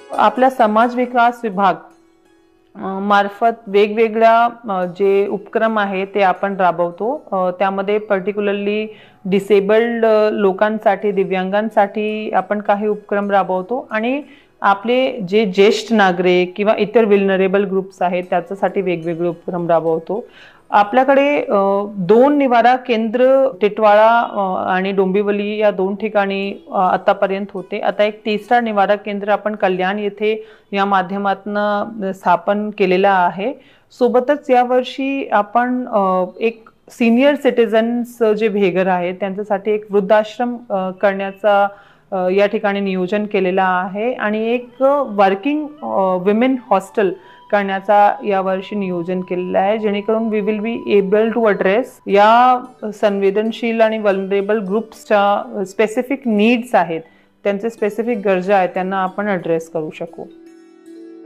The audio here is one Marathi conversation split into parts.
आपला समाज विकास विभाग मार्फत वेगवेगळ्या जे उपक्रम आहे ते आपण राबवतो। त्यामध्ये पर्टिक्युलरली डिसेबल्ड लोकांसाठी, दिव्यांगांसाठी आपण काही उपक्रम राबवतो आणि आपले जे ज्येष्ठ नागरिक किंवा इतर विल्नरेबल ग्रुप्स आहेत त्याच्यासाठी वेगवेगळे उपक्रम राबवतो। आपल्याकडे 2 निवारा केंद्र टिटवाळा आणि डोंबिवली या 2 ठिकाणी आतापर्यंत होते। आता एक तिसरा निवारा केंद्र आपण कल्याण येथे या माध्यमातून स्थापन केलेला आहे। सोबतच यावर्षी आपण एक सीनियर सिटीजन्स जे भेगर आहेत त्यांच्यासाठी एक वृद्धाश्रम करण्याचा या ठिकाणी नियोजन केलेला आहे आणि एक वर्किंग विमेन हॉस्टेल करण्याचा यावर्षी नियोजन केलेलं आहे, जेणेकरून we will be able to address या संवेदनशील आणि वल्नरेबल ग्रुप्सच्या स्पेसिफिक नीड्स आहेत, त्यांचे स्पेसिफिक गरजा आहेत, त्यांना आपण ॲड्रेस करू शकू।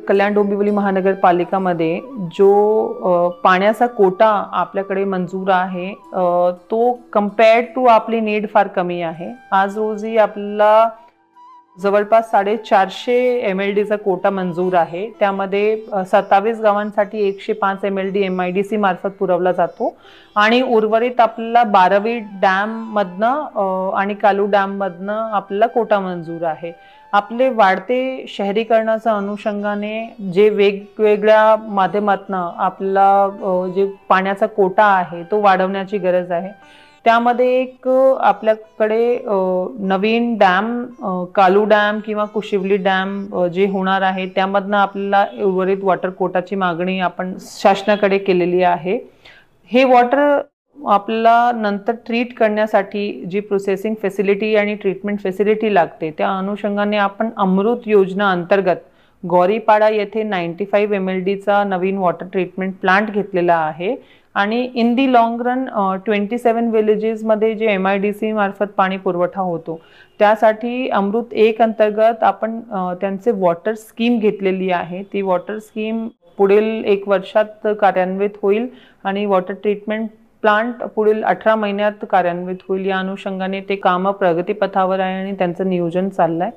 कल्याण डोंबिवली महानगरपालिकामध्ये जो पाण्याचा कोटा आपल्याकडे मंजूर आहे तो कंपेअर्ड टू आपली नीड फार कमी आहे। आज रोजी आपल्याला जवळपास 450 MLDचा कोटा मंजूर आहे। त्यामध्ये 27 गावांसाठी 105 MLD MIDC मार्फत पुरवला जातो आणि उर्वरित आपल्याला 12वी डॅम मधनं आणि कालू डॅम मधनं आपल्याला कोटा मंजूर आहे। आपले वाढते शहरीकरणाच्या अनुषंगाने जे वेगवेगळ्या माध्यमातून आपल्याला जे पाण्याचा कोटा आहे तो वाढवण्याची गरज आहे। त्यामध्ये एक आपल्याकडे नवीन डॅम कालू डॅम किंवा कुशिवली डॅम जे होणार आहे त्यामधनं आपल्याला उर्वरित वॉटर कोटाची मागणी आपण शासनाकडे केलेली आहे। हे वॉटर आपल्याला नंतर ट्रीट करण्यासाठी जी प्रोसेसिंग फॅसिलिटी आणि ट्रीटमेंट फॅसिलिटी लागते त्या अनुषंगाने आपण अमृत योजना अंतर्गत गौरीपाडा येथे 95 MLDचा नवीन वॉटर ट्रीटमेंट प्लांट घेतलेला आहे आणि in the long run 27 villages मध्ये जे MIDC मार्फत पाणी पुरवठा होतो त्यासाठी अमृत 1 अंतर्गत आपण त्यांचे वॉटर स्कीम घेतलेली आहे। ती वॉटर स्कीम पुढील 1 वर्षात कार्यान्वित होईल आणि वॉटर ट्रीटमेंट प्लांट पुढील 18 महिन्यात कार्यान्वित होईल। या अनुषंगाने ते काम प्रगतीपथावर आहे आणि त्यांचं नियोजन चाललंय।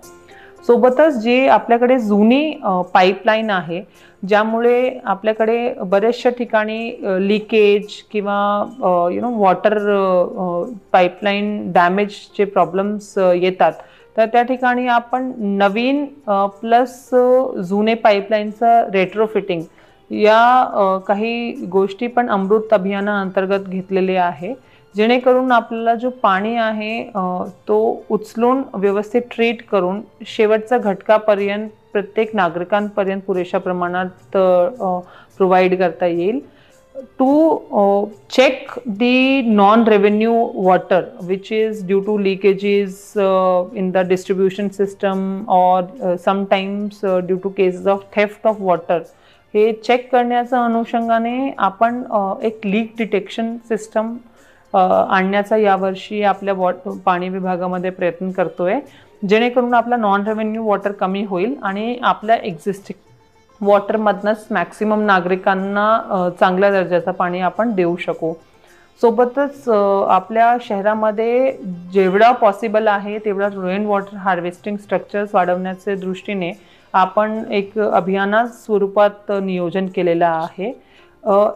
सोबतच जे आपल्याकडे जुनी पाईपलाईन आहे ज्यामुळे आपल्याकडे बरेचशा ठिकाणी लिकेज किंवा वॉटर पाईपलाईन डॅमेजचे प्रॉब्लेम्स येतात, तर त्या ठिकाणी आपण नवीन प्लस जुने पाईपलाईनचं रेट्रोफिटिंग या काही गोष्टी पण अमृत अभियानाअंतर्गत घेतलेले आहे, जेणेकरून आपल्याला जो पाणी आहे तो उचलून व्यवस्थित ट्रीट करून शेवटच्या घटकापर्यंत प्रत्येक नागरिकांपर्यंत पुरेशा प्रमाणात प्रोव्हाइड करता येईल। To check the non revenue water which is due to leakages in the distribution system और sometimes due to cases of theft of water, हे चेक करण्याच्या अनुषंगाने आपण एक लीक डिटेक्शन सिस्टम आणण्याचा यावर्षी आपल्या पाणी विभागामध्ये प्रयत्न करतोय, जेणेकरून आपला नॉन रेव्हेन्यू वॉटर कमी होईल आणि आपल्या एक्झिस्टिंग वॉटरमधनंच मॅक्सिमम नागरिकांना चांगल्या दर्जाचं पाणी आपण देऊ शकू। सोबतच आपल्या शहरामध्ये जेवढा पॉसिबल आहे तेवढा रेन वॉटर हार्वेस्टिंग स्ट्रक्चर्स वाढवण्याच्या दृष्टीने आपण एक अभियाना स्वरूपात नियोजन केलेलं आहे।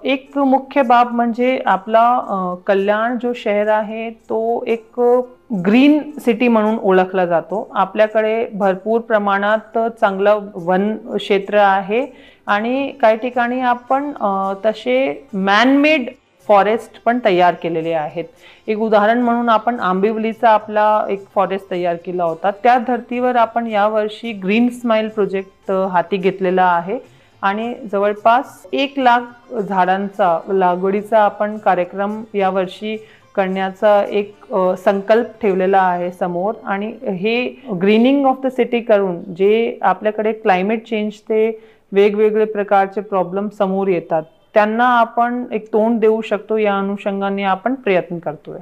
एक मुख्य बाब म्हणजे आपला कल्याण जो शहर आहे तो एक ग्रीन सिटी म्हणून ओळखला जातो। आपल्याकडे भरपूर प्रमाणात चांगलं वन क्षेत्र आहे आणि काही ठिकाणी आपण तसे मॅनमेड फॉरेस्ट पण तयार केलेले आहेत। एक उदाहरण म्हणून आपण आंबिवलीचा आपला एक फॉरेस्ट तयार केला होता, त्या धर्तीवर आपण यावर्षी ग्रीन स्माइल प्रोजेक्ट हाती घेतलेला आहे आणि जवळपास 1 लाख झाडांचा लागवडीचा आपण कार्यक्रम यावर्षी करण्याचा एक संकल्प ठेवलेला आहे समोर आणि हे ग्रीनिंग ऑफ द सिटी करून जे आपल्याकडे क्लायमेट चेंजचे वेगवेगळे प्रकारचे प्रॉब्लेम समोर येतात त्यांना आपण एक तोंड देऊ शकतो, या अनुषंगाने आपण प्रयत्न करतोय।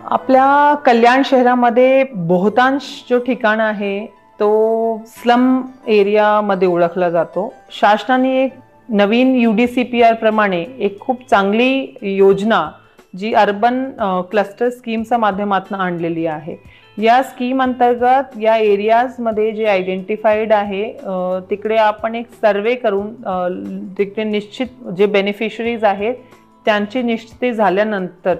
आपल्या कल्याण शहरामध्ये बहुतांश जो ठिकाण आहे तो स्लम एरियामध्ये ओळखला जातो। शासनाने एक नवीन UDCPR प्रमाणे एक खूप चांगली योजना जी अर्बन क्लस्टर स्कीमच्या माध्यमातून आणलेली आहे। या स्कीम अंतर्गत या एरियाजमध्ये जे आयडेंटिफाईड आहे तिकडे आपण एक सर्वे करून तिकडे निश्चित जे बेनिफिशरीज आहेत त्यांची निश्चिती झाल्यानंतर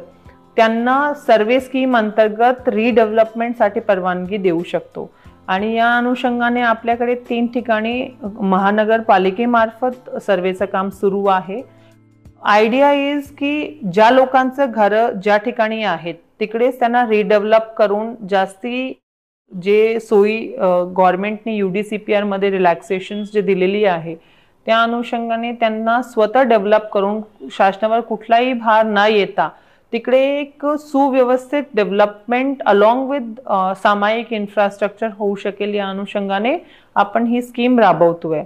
त्यांना सर्वे स्कीम अंतर्गत रिडेव्हलपमेंटसाठी परवानगी देऊ शकतो। आणि या अनुषंगाने आपल्याकडे 3 ठिकाणी महानगरपालिकेमार्फत सर्वेचं काम सुरू आहे। आयडिया इज की ज्या लोकांचं घरं ज्या ठिकाणी आहेत तिकडेच त्यांना रिडेव्हलप करून जास्ती जे सोयी गव्हर्नमेंटने UDCPR मध्ये रिलॅक्सेशन्स जे दिलेली आहे त्या अनुषंगाने त्यांना स्वतः डेव्हलप करून शासनावर कुठलाही भार न येता तिकडे एक सुव्यवस्थित डेव्हलपमेंट अलॉंग विथ सामायिक इन्फ्रास्ट्रक्चर होऊ शकेल या अनुषंगाने आपण ही स्कीम राबवतोय।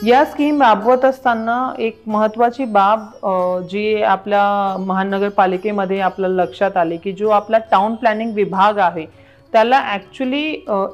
या स्कीम राबवत असताना एक महत्त्वाची बाब जी आपल्या महानगरपालिकेमध्ये आपल्या लक्षात आली की जो आपला टाउन प्लॅनिंग विभाग आहे त्याला ॲक्च्युली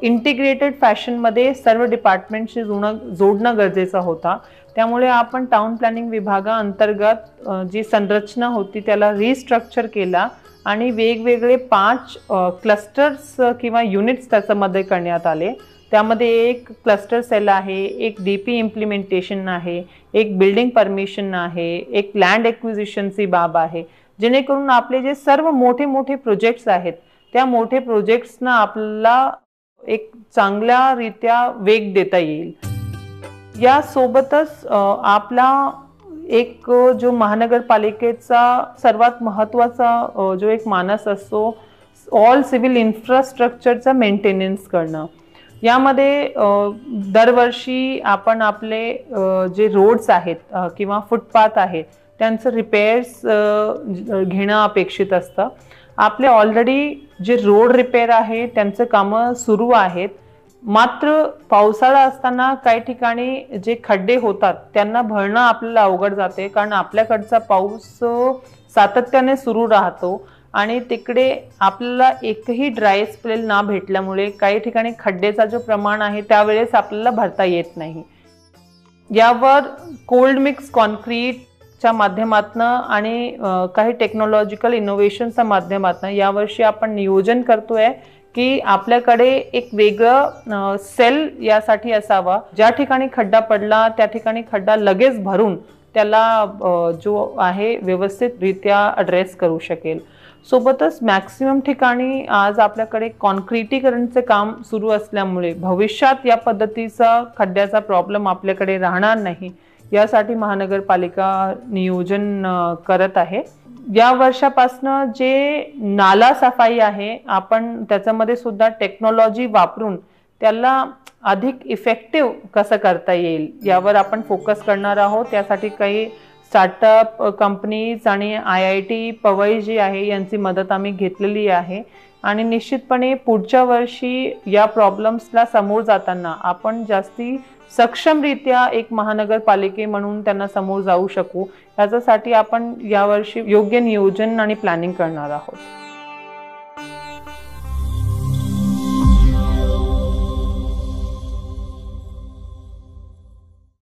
इंटिग्रेटेड फॅशनमध्ये सर्व डिपार्टमेंटशी जोडणं गरजेचं होता। त्यामुळे आपण टाउन प्लॅनिंग विभागाअंतर्गत जी संरचना होती त्याला रिस्ट्रक्चर केला आणि वेगवेगळे 5 क्लस्टर्स किंवा युनिट्स त्याच्यामध्ये करण्यात आले। त्यामध्ये एक क्लस्टर सेल आहे, एक DP इम्प्लिमेंटेशन आहे, एक बिल्डिंग परमिशन आहे, एक लँड एक्विजिशनची बाब आहे, जेणेकरून आपले जे सर्व मोठे मोठे प्रोजेक्ट्स आहेत त्या मोठे प्रोजेक्ट्सना आपल्याला एक चांगल्या रीत्या वेग देता येईल। या सोबतच आपला एक जो महानगरपालिकेचा सर्वात महत्त्वाचा जो एक मानस असतो ऑल सिव्हिल इन्फ्रास्ट्रक्चरचा मेंटेनन्स करणं। यामध्ये दरवर्षी आपण आपले जे रोड्स आहेत किंवा फुटपाथ आहेत त्यांचं रिपेअर्स घेणं अपेक्षित असतं। आपले ऑलरेडी जे रोड रिपेअर आहे त्यांचं कामं सुरू आहेत, मात्र पावसाळा असताना काही ठिकाणी जे खड्डे होतात त्यांना भरणं आपल्याला अवघड जाते, कारण आपल्याकडचा पाऊस सातत्याने सुरू राहतो आणि तिकडे आपल्याला एकही ड्राय स्पेल ना भेटल्यामुळे काही ठिकाणी खड्डेचा जो प्रमाण आहे त्यावेळेस आपल्याला भरता येत नाही। यावर कोल्ड मिक्स कॉन्क्रीटच्या माध्यमातून आणि काही टेक्नॉलॉजिकल इनोव्हेशनच्या माध्यमातून यावर्षी आपण नियोजन करतोय की आपल्याकडे एक वेगळं सेल यासाठी असावा, ज्या ठिकाणी खड्डा पडला त्या ठिकाणी खड्डा लगेच भरून त्याला जो आहे व्यवस्थितरित्या ॲड्रेस करू शकेल। सोबतच मॅक्सिमम ठिकाणी आज आपल्याकडे कॉन्क्रिटीकरणचे काम सुरू असल्यामुळे भविष्यात या पद्धतीचा खड्ड्याचा प्रॉब्लेम आपल्याकडे राहणार नाही, यासाठी महानगरपालिका नियोजन करत आहे। या वर्षापासून जे नाला सफाई आहे आपण त्याच्यामध्ये सुद्धा टेक्नॉलॉजी वापरून त्याला अधिक इफेक्टिव्ह कसं करता येईल यावर आपण फोकस करणार आहोत। त्यासाठी काही स्टार्टअप कंपनीज आणि IIT पवई जी आहे यांची मदत आम्ही घेतलेली आहे आणि निश्चितपणे पुढच्या वर्षी या प्रॉब्लेम्सला समोर जाताना आपण जास्ती सक्षमरित्या एक महानगरपालिके म्हणून त्यांना समोर जाऊ शकू, याच्यासाठी आपण यावर्षी योग्य नियोजन आणि प्लॅनिंग करणार आहोत।